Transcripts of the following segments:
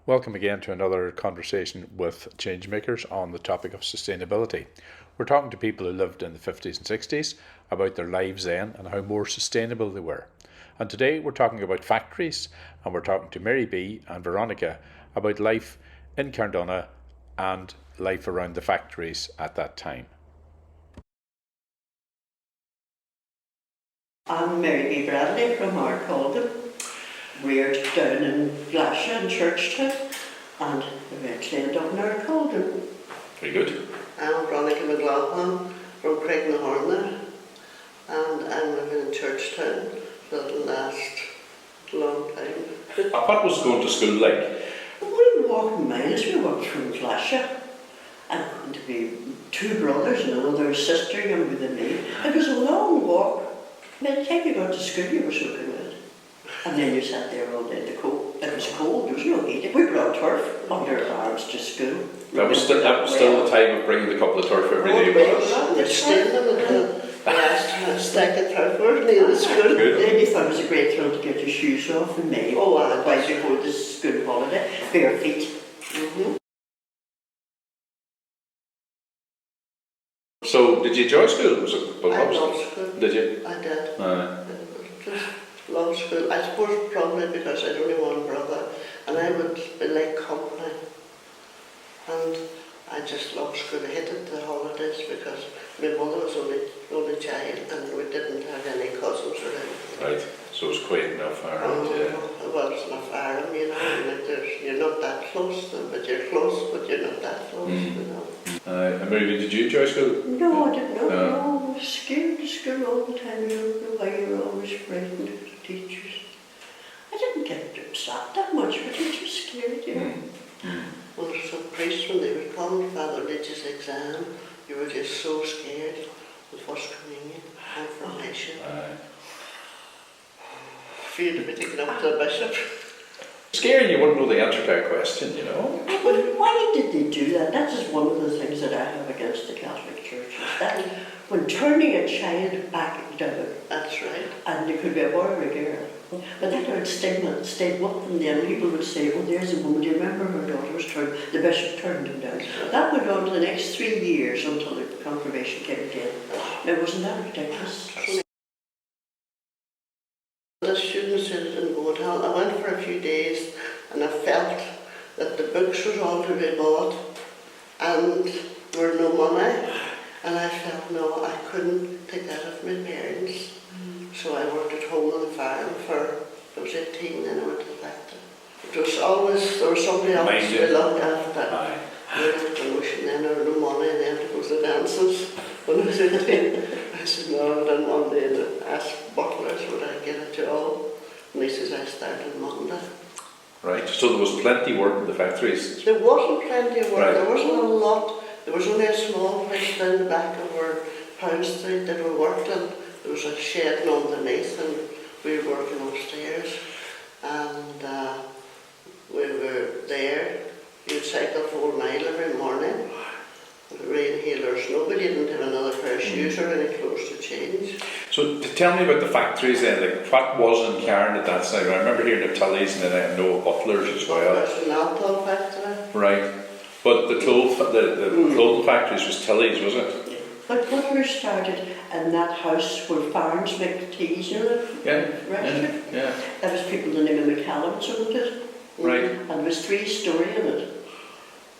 Welcome again to another conversation with changemakers on the topic of sustainability. We're talking to people who lived in the 50s and 60s about their lives then and how more sustainable they were. And today we're talking about factories, and we're talking to Mary B and Veronica about life in Carndonagh and life around the factories at that time. I'm Mary B. Bradley from Carndonagh, reared down in Glasha and Churchtown, and eventually ended up in Carndonagh. Very good. I'm Veronica from Carndonagh, and I'm living in Churchtown for the last long time. What was going to school like? We were walking miles. We walked from Glasha, and happened to be two brothers and another sister younger than me. It was a long walk. By the time you got to school, you were soaking wet. And then you sat there all day in the cold. It was cold, there was no heating. We brought turf under our arms to school. That was still the time of bringing the couple of turf every day. We're stealing them and the last stack of turf were near the school. Then you thought it was a great thrill to get your shoes off in May. Otherwise you go to school holiday, bare feet. Mm-hmm. So, did you enjoy school? Was it? I loved school. Did you? I did. Just loved school. I suppose probably because I had only one brother, and I would be like company. And I just loved school. I hated the holidays because my mother was only child, and we didn't have any cousins or anything. Right. So it was quite enough around, yeah. It was enough Ireland, you know. Like you're not that close, but you're close, but you're not that close, you know. And Mary, did you enjoy school? No, I didn't know. No, I was scared to school all the time. You don't know why you were always frightened of the teachers. I didn't get slapped that much, but it was scared, you know. Well, some priests, when they would come for the religious exam, you were just so scared with First Communion, confirmation. Feared to be taken up to the bishop. Scary, you wouldn't know the answer to a question, you know. But why did they do that? That is one of the things that I have against the Catholic Church, is that when turning a child back down, That's right. and it could be a boy or a girl, but that old stigma stayed with them. Then people would say, oh, there's a woman, do you remember her daughter was turned, the bishop turned him down. That went on for the next 3 years until the confirmation came again. Now, wasn't that ridiculous? The students said it didn't go at all. I went for a few days and I felt that the books was all to be bought and there were no money, and I felt no, I couldn't take that of my parents. So I worked at home on the farm I was 18 and I went to the factory. It was always, there was somebody else who looked after. We had promotion then, there were no money then to go to the dances. When I was 18, I said no, I didn't want to ask butlers would I get a job. And he says I started Monday. Right, so there was plenty of work in the factories. There wasn't plenty of work, Right. There wasn't a lot. There was only a small place down the back of our Pound Street that we worked in. There was a shed underneath and we were working upstairs. And we were there. You'd cycle 4 miles every morning. Rain, hail or snow, but you didn't have another pair of shoes or any clothes to change. So tell me about the factories then, like what was in Cairn at that time? I remember hearing of Tilly's and then I know of Butlers as well. There's an alcohol factory. Right, but the clothing factories was Tilly's, was it? But Butlers started in that house where farms make teas, you know, restaurant. Yeah. That was people the name of McCallum owned it. Right. And there was 3-story in it.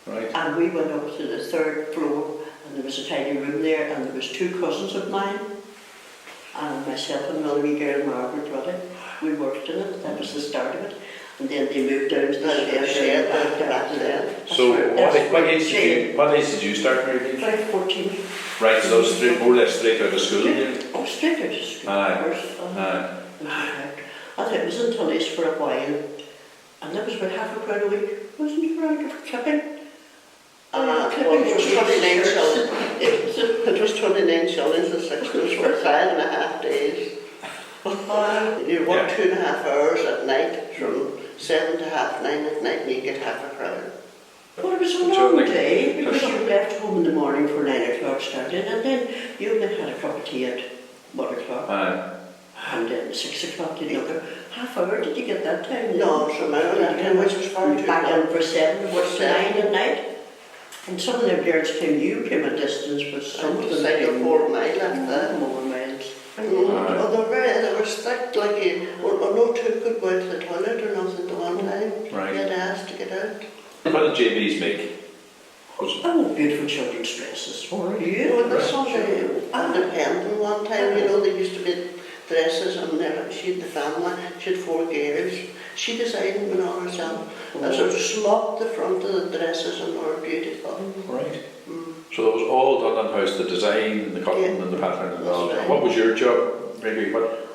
Right. And we went up to the 3rd floor, and there was a tiny room there, and there was 2 cousins of mine, and myself and another wee girl, Margaret Ruddy. We worked in it. That was the start of it. And then they moved down to the shed back there. So what age did you start, Mary? About 14. Right, so those more or less straight out of school. Oh, straight out of school. Aye. I think it was in Tully's for a while, and that was about £0.50 a week, wasn't it, Veronica, for clipping? Well, it was 29 shillings. It was 29 shillings a 6 months for 5.5 days. You work 2.5 hours at night from 7 to 9:30 at night, and you get half a crown. Well, it was a long day because you left home in the morning for 9 o'clock starting, and then you only had a cup of tea at 1 o'clock, and then 6 o'clock another. Half hour, did you get that time? No, it's an hour that time, which was far too back long. in for 7, it was 9 at night. And some of them girls came a distance, but some of them Like a came 4 mile after. more miles. Oh, they were strict, like you, no two could go out to the toilet or nothing at one time. Right. You had to ask to get out. What did JBs make? Oh, beautiful children's dresses for You you. know, there's something independent one time, you know, there used to be dresses and she had the family, she had 4 girls. She designed them all herself. And so smocked the front of the dresses and they were beautiful. Right. So that was all done in house, the design and the cutting and the pattern and all. That's right. What was your job, maybe? What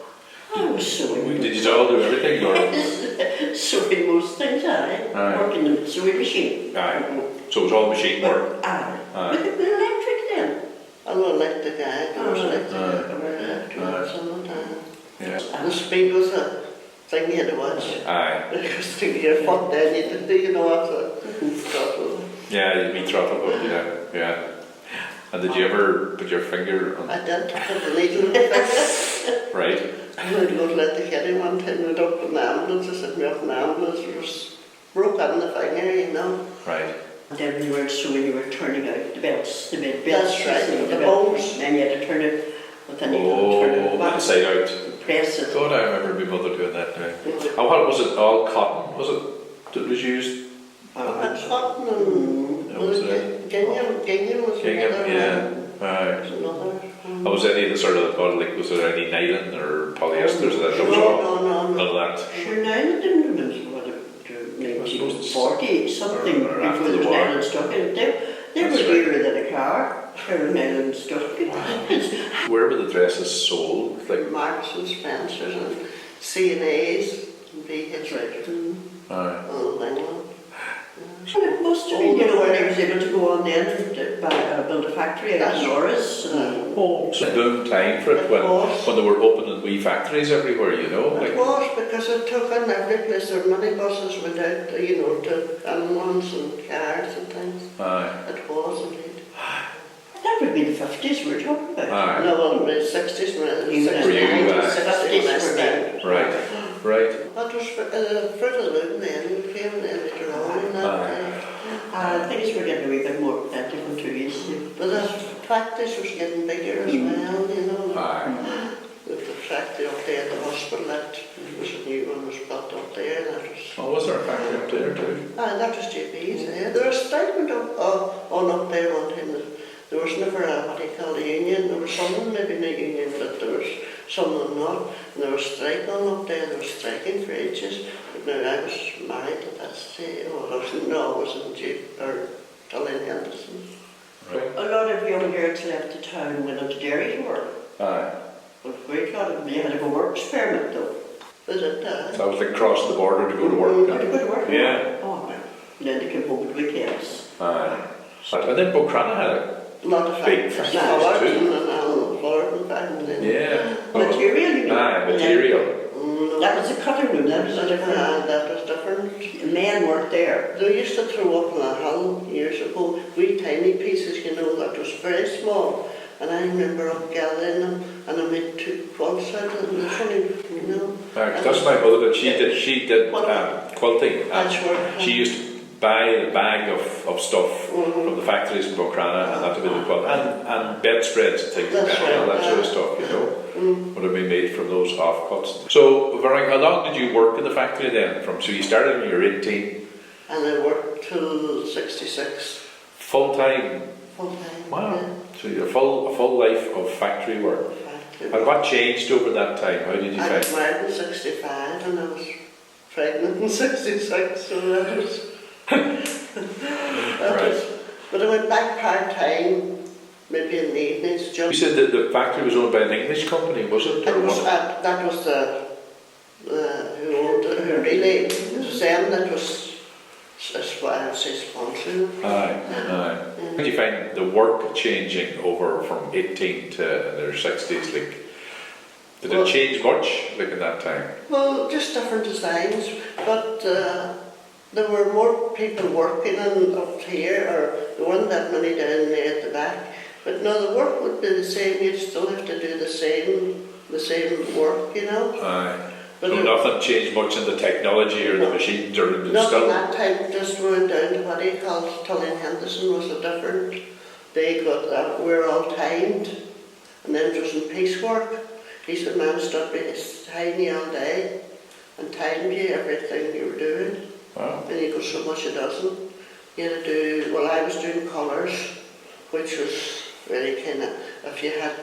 I was sewing. did you all do everything? Or? Sewing most things, Aye. working in the sewing machine. Aye. So it was all machine work. Aye. Aye. With the electric then. I know electric guy, there was electric Aye. guy, there were electric ones all the time. Yeah. And the speed was a thing you had to watch. Aye. Because to get your foot down, you had to do, you know, after. Yeah, you'd be throttled, but yeah. And did you ever put your finger on? I did, put the needle in my finger. Right. I went to go to let the kid in one time, went up in the ambulance, I set me up in the ambulance, it was broke in the finger, you know. And Right. then when you were sewing, you were turning out the belts, the belts. That's right, you see, the belts. bows. And you had to turn it with a needle, turn it Oh, back, inside out. press it. God, I remember my mother doing that. And what was it? All cotton? Was it that was used? And cotton and That was it. gingham was Gingham, another yeah. one. Aye. Was another. Was any of the sort of like was there any nylon or polyester? So that was all No. none of that. Sure, now it didn't remember what it suppose it's 1940 something or before after there the was war. nylon stuck in it. They were That's right. dearer than a car. They were nylon stuck. Where were the dresses sold? Like, Marks and Spencers and C&A's and B.H. aye. Oh, England. Well, it must have been, you know, when I was able to go on then and build a factory out in Norris. Oh, it's a boom time for it when they were opening wee factories everywhere, you know. It Like, was because it took in every place. There were many buses went out, you know, to ambulance and cars and things. aye. It was indeed. That would be the 50s we're talking about. Aye. No, well, in the 60s, when I was You 60s, were you, 60s, when I started. Right. Right. That was Fruit of the Loom then, it came then later on in that day. Things were getting a wee bit more plentiful too easily. But the factories was getting bigger as well, you know. Aye. The factory up there at the hospital, that was a new one was built up there, that was... Oh, was there a factory up there too? That was JP's, yeah. There was statement on up there one time that there was never a, what do you call a union, there was some maybe in a union, but there was some of them not. And there was strike on up there, they were striking for ages. But now I was married at that stage, I wasn't Duke or Colin Henderson. Right. A lot of young girls left the town and went into dairy to work. Aye. A great lot of them. You had to go work experiment though. Was it So that was like cross the border to go to work. You had to go to work. Yeah. Oh, and then they came home at weekends. Aye. And then Buchanan had a A lot of big factories, factories too. and Florida factories. Yeah. Material, you mean? Aye, material. That was a cutting room, that was a different. That was different. Men worked there. They used to throw up on a hill years ago, wee tiny pieces, you know, that was very small. And I remember up gathering them, and I made 2 quilts out of them, the funny, you know. That's my mother did. She did quilting. Patchwork. She used to buy the bag of stuff from the factories in Buchanan and that would be the quilt. And bedspreads and things like That's that, all right, that sort of stuff, you know, would have been made from those offcuts. So, Veronica, how long did you work in the factory then? So you started when you were 18? And I worked till 66, Full time? full time. Wow. Yeah. So you had a full life of factory work. And what changed over that time? How did you I find was married in 65 and I was pregnant in 66, so that was... But I went back part-time, maybe in the evenings. You said that the factory was owned by an English company, was it? That was who owned it, who really, it was them that was, I would say, sponsoring. Aye. How did you find the work changing over from 18 to their 60s? Like, did it change much, like, in that time? Well, just different designs, but there were more people working up here, or there weren't that many down there at the back. But no, the work would be the same. You'd still have to do the same work, you know. Aye. But So nothing changed much in the technology or the machines or the Nothing still? that time, just went down to what he called Tully and Henderson was a different. They got that, we're all timed, and then just in piecework. He said, man, stood behind you all day and timed you everything you were doing. Wow. And he goes, so much it doesn't. You had to do, well, I was doing colours, which was really kind of, if you had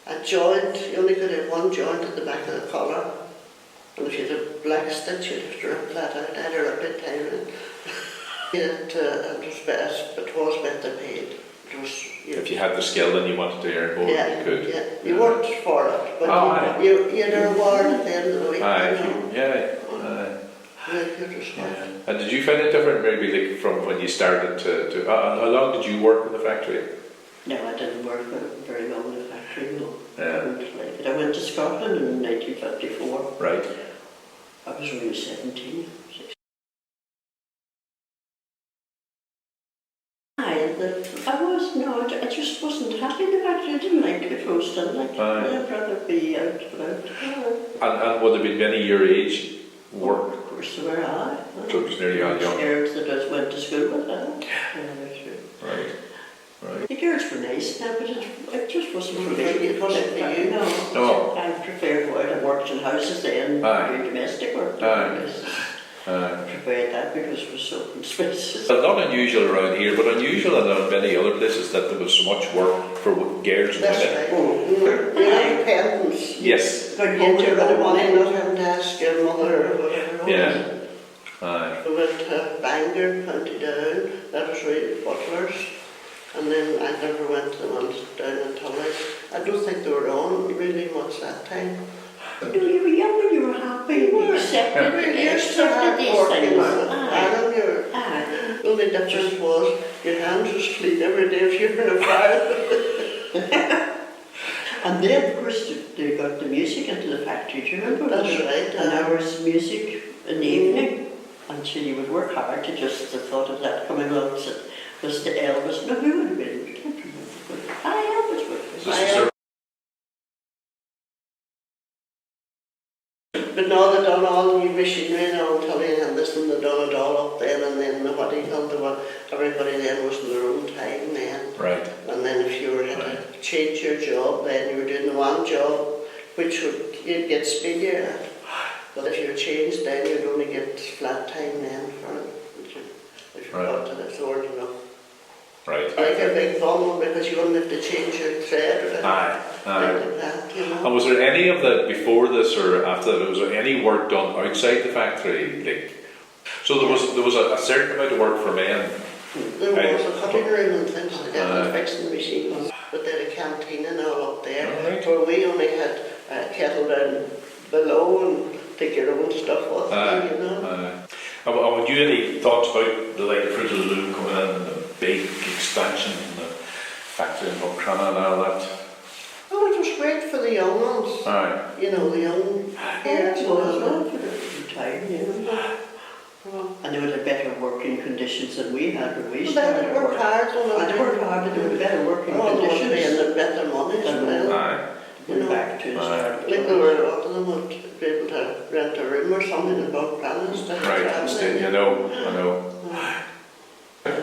a joint, you only could have one joint at the back of the collar. And if you had a black stitch, you'd have to rip that out. I had to rip it down. It was better paid. It was, If you had the skill and you wanted to earn more, yeah, you could. Yeah, you worked for it, but Oh, you had a reward at the end of the week. Aye, You know. yeah. It was hard. Yeah. And did you find it different maybe like from when you started to how long did you work in the factory? No, I didn't work very long in the factory, no. Yeah. I didn't like it. I went to Scotland in 1954. Right. I was only 17. I just wasn't happy in the factory. I didn't like to be close to it. I'd rather be out and about. And would have been many your age work? Of course, they were I. So it was nearly all young. Girls that I went to school with, Right. Right. The girls were nice now, but it just wasn't for me. It wasn't for you. No. I preferred going out and worked in houses then, doing domestic work. I preferred that because it was so spacious. Well, not unusual around here, but unusual in many other places that there was so much work for girls and That's women. right. Your independence. Yes. Going to get your own money, not having to ask your mother or whatever. Yeah. Aye. We went to Bangor, County Down, that was really butlers. And then I never went to the ones down in Tully. I don't think they were on really much that time. You were young and you were happy. You accepted, You used to have these work in things. The only difference was your hands was clean every day if you were in a fire. And then, of course, they got the music into the factory. Do you remember? That's right. And hours of music in the evening. Until you would work hard to just the thought of that coming on. Was the Elvis? No, who would have been? I can't remember. Elvis would have been. But now they've done all the new machinery now, Tully and this, and they've done it all up there, and then what do you call it? Everybody then was in their own time then. Right. And then if you were had to change your job, then you were doing the one job, which you'd get speedier at. But if you changed, then you'd only get flat time then for it. If you got to the sword, you know. Right. Like a big bumble because you wouldn't have to change your thread or anything like that, you know. And was there any of that before this or after that? Was there any work done outside the factory? So there was a certain amount of work for men. There was a cutting room and things like that, and fixing the machines. But they had a canteen and all up there, where we only had a kettle down below and take your own stuff with you, you know. And would you any thoughts about the Fruit of the Loom coming in and the big expansion and the factory in Carndonagh and all that? Oh, it was great for the young ones. You know, the young parents and all that. For the time, you know. And they would have better working conditions than we had when we started. They worked hard. And they worked hard, but they would have better working conditions. And better money as well. You know, back to like there were a lot of them would be able to rent a room or something in Balbrana instead of Right, I know.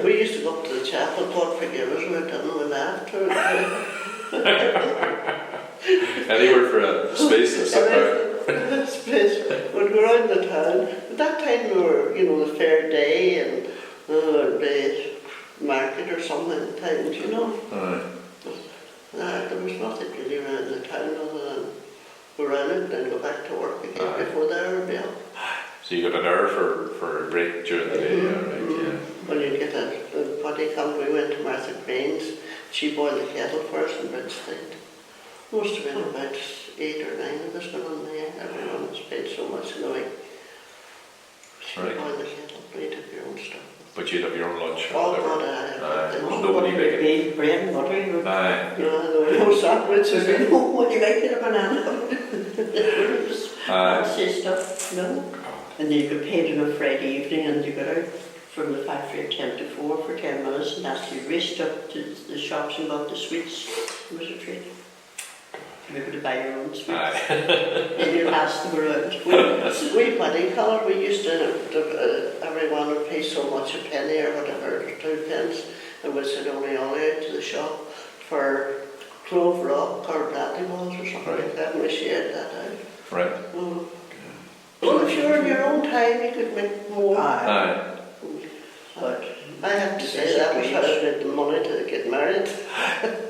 We used to go up to the chapel, God forgive us, we were done with that. Anywhere for a space to sit down. Space, we'd go around the town. At that time we were, you know, the fair day and the market or something at times, you know. There was nothing really around the town other than go around it and then go back to work again before the hour bell. So you got an hour for a break during the day, right? Well, you'd get a potty come. We went to Martha Crane's. She boiled the kettle for us in Bridge Street. Must have been about 8 or 9 of us went on there. Everyone was paid so much in the week. She boiled the kettle, but you took your own stuff. But you'd have your own lunch. Oh, God, Nobody making. Bread and butter. No, there were no sandwiches. What do you make it a banana? Fancy stuff, no. And then you got paid on a Friday evening and you got out from the factory at 10 to 4 for 10 minutes and after you raced up to the shops and got the sweets. It was a treat. to be able to buy your own sweets. Aye. And you pass them around. We money colour, we used to, everyone would pay so much, a penny or whatever, 2 pence, and we'd send only out to the shop for clove rock or brandy balls or something like that, and we shared that out. Right. Mm. Well, if you're in your own time, you could make more. Aye. But I have to say that was how I made the money to get married.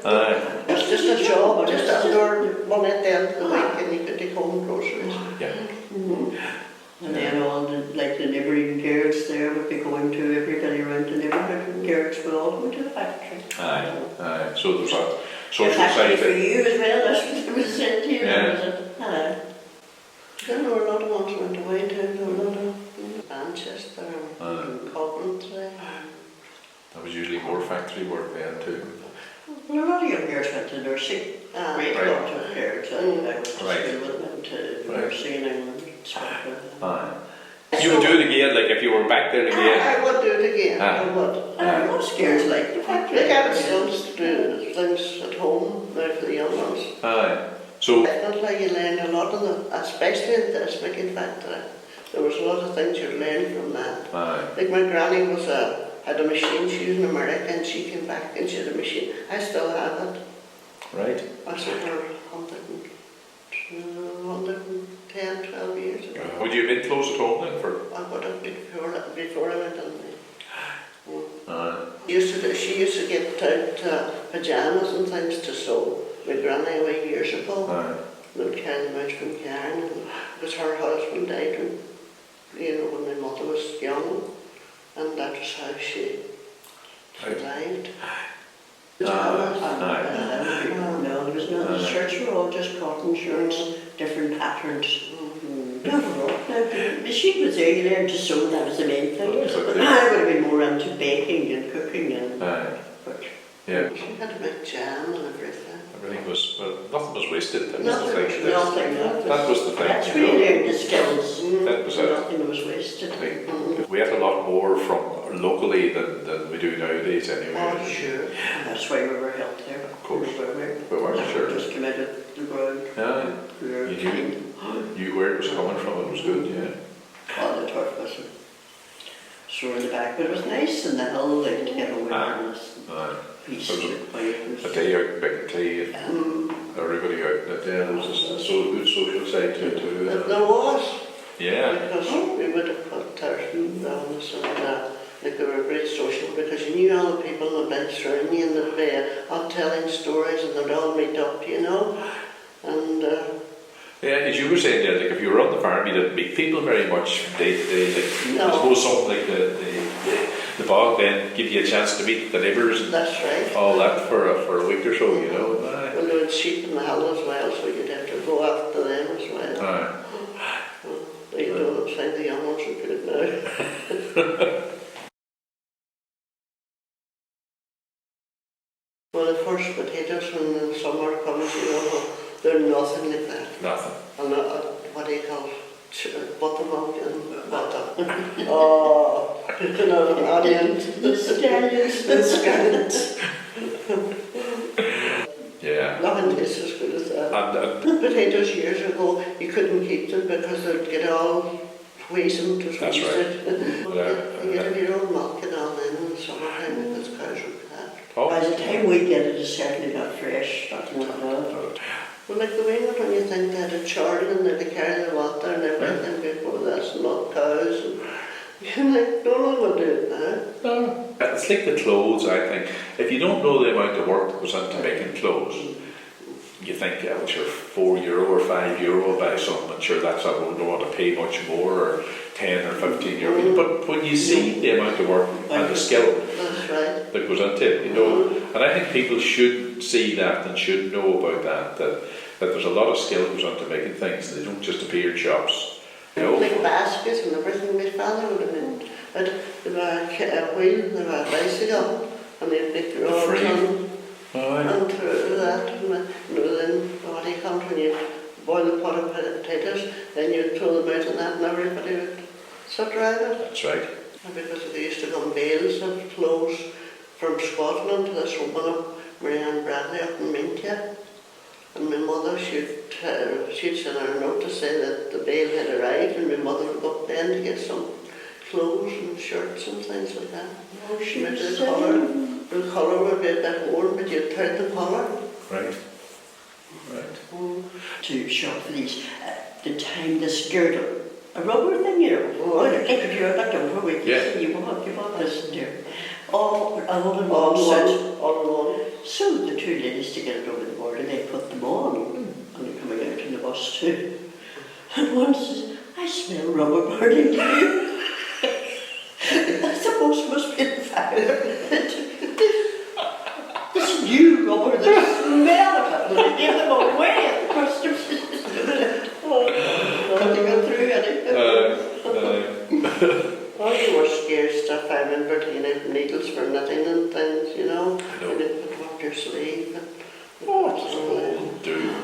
Aye. It was just a job, just under money at the end of the week, and you could take home groceries. Yeah. And then all the, like the neighbouring girls there would be going to everybody around the neighbourhood, and girls would all go to the factory. Aye. Aye. So there's a The social factory side for to it. you as well, that's what it was said to you. Yeah. Was it? Aye. Then there were a lot of ones went away too, there were a lot of Manchester Aye. and Coventry. There was usually more factory work then too. Well, a lot of young girls went to nursing. Great Right. lot of girls. I went to Right. school with them to Right. nursing in England, Scotland. Aye. You would do it again, like if you were back there again. I would do it again, Aye. I would. And most girls like the factory. They got skills to do things at home now for the young ones. Aye. So, Definitely you learned a lot of them, especially in this making factory. There was a lot of things you learned from that. aye. Like my granny was had a machine, she was in America and she came back and she had a machine. I still have it. Right. I was over 110, 12 years ago. Would you have been close at home then for? I would have before I went on there. Aye. She used to get out pyjamas and things to sew. My granny away years ago. Aye. They would carry them out from Carndonagh because her husband died when, when my mother was young, and that was how she survived. Pyjamas. No, there was no. The shirts were all just cotton shirts, different patterns. The machine was there, you learned to sew, that was the main thing. But I would have been more into baking and cooking and. Aye. Yeah. She had to make jam and everything. Everything was, well, nothing was wasted. That was Nothing, the thing. nothing. That was the thing. That's you where you know. learned the skills. That was it. Nothing was wasted. Like, we had a lot more from locally than we do nowadays anyway. Oh, sure. And that's why we were healthier. Of course. We were. We were, sure. Just came out of the ground. Yeah. We were You knew where it was coming from. It was good, yeah. Oh, the turf was sore in the back, but it was nice in the hill, like to get away from this Aye. peace There was and quietness. A day out back in Tea and everybody out. But yeah, there was a good social side to it too. There was. Yeah. Because we would have put Thurston down and like they were great social because you knew all the people in the bench around you and they'd be all telling stories and they'd all meet up, And Yeah, as you were saying there, like if you were on the farm, you didn't meet people very much from day to day. Like, No. I suppose something like the bog then give you a chance to meet the neighbours and that's right. all that for a week or so, you know. Aye. Well, there was sheep in the hill as well, so you'd have to go after them as well. Aye. They don't find the young ones who could now. Well, the first potatoes when the summer comes, they're nothing like that. Nothing. And what do you call it? Buttermilk and butter. Oh, onions. The scallions. The scallions. Yeah. Nothing tastes as good as that. And Potatoes years ago, you couldn't keep them because they'd get all poisoned or That's right. You get your own milk and all then in the summertime because cows were calved. By the time we get it, it's certainly not fresh, nothing like that. Well, like the way when you think they had a churn and they carry the water and everything before this, not cows. And you're like, no one will do it now. no, it's like the clothes, I think. If you don't know the amount of work that goes into making clothes, you think, yeah, well, sure, €4 or €5 I'll buy something, and sure, that's I don't want to pay much more, or 10 or 15 euro. But when you see the amount of work and the skill That's right. that goes into it, and I think people should see that and should know about that there's a lot of skill that goes into making things. They don't just appear in shops. Like baskets and everything my father would have been. They were a wheel, they were a bicycle, and they'd make The rods frame. and through that. And then what do you come when you boil the pot of potatoes, then you'd throw them out and that, and everybody would sit around it. That's right. And because they used to come bales of clothes from Scotland to this woman up, Marianne Bradley up in Mintia. And my mother, she'd send her a note to say that the bail had arrived, and my mother would go up then to get some clothes and shirts and things like that. Oh, she Maybe was the colour would be a bit worn, but you'd turn the colour. Right. Right. to shop for these, the time this girdle, a rubber thing, you know. Oh, If you're not done for a week, Yeah. you want this there. All in one All set. one. So the two ladies to get it over the border, they put them on, and they're coming out in the bus too. And one says, I smell rubber burning too. I suppose it must be the fire. This new rubber, the smell of it, and they gave them away at the customs. Have they got through anything? Oh, you were scarce stuff. I remember taking out needles for knitting and things, you know. I know. And it would work your sleeve. And Oh, do.